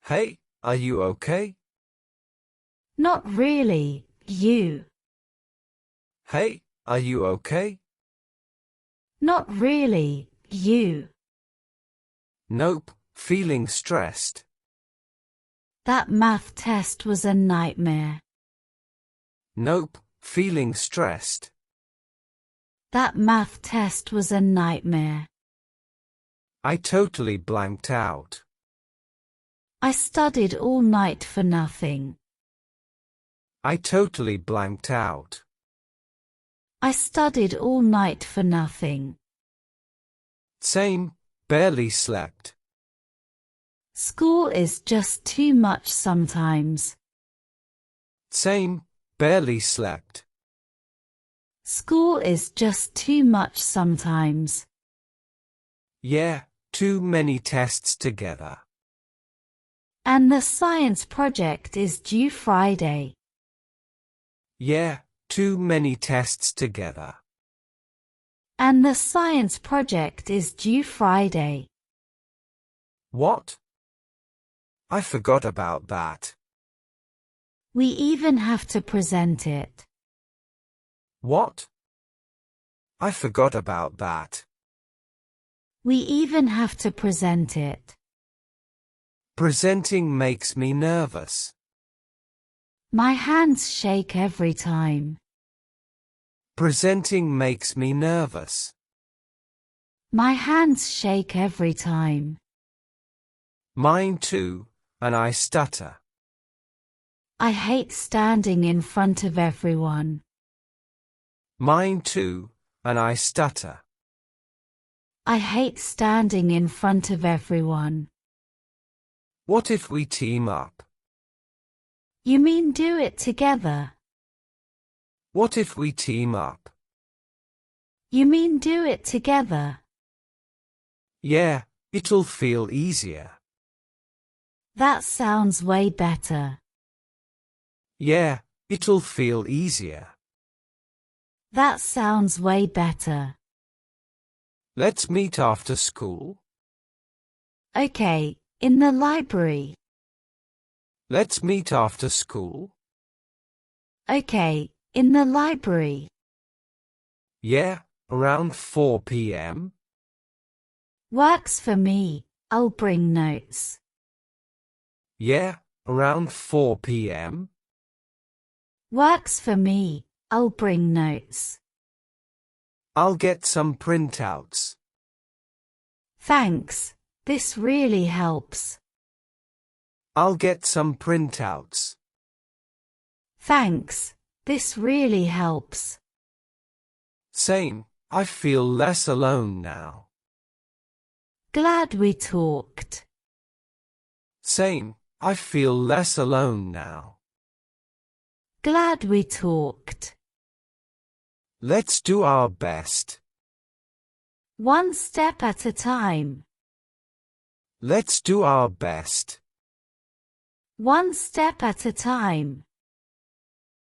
Hey, are you okay? Not really, you. Hey, are you okay? Not really, you. Nope, feeling stressed. That math test was a nightmare. Nope, feeling stressed. That math test was a nightmare. I totally blanked out. I studied all night for nothing. I totally blanked out. I studied all night for nothing. Same, barely slept. School is just too much sometimes. Same, barely slept. School is just too much sometimes. Yeah, too many tests together. And the science project is due Friday. Yeah, too many tests together. And the science project is due Friday. What? I forgot about that. We even have to present it. What? I forgot about that. We even have to present it. Presenting makes me nervous. My hands shake every time. Presenting makes me nervous. My hands shake every time. Mine too, and I stutter. I hate standing in front of everyone. Mine too, and I stutter. I hate standing in front of everyone. What if we team up? You mean do it together? What if we team up? You mean do it together? Yeah, it'll feel easier. That sounds way better. Yeah, it'll feel easier. That sounds way better. Let's meet after school. Okay, in the library. Let's meet after school. Okay, in the library. Yeah, around 4 p.m. Works for me, I'll bring notes. Yeah, around 4 p.m. Works for me, I'll bring notes. I'll get some printouts. Thanks, this really helps. I'll get some printouts. Thanks, this really helps. Same, I feel less alone now. Glad we talked. Same, I feel less alone now. Glad we talked. Let's do our best. One step at a time. Let's do our best. One step at a time.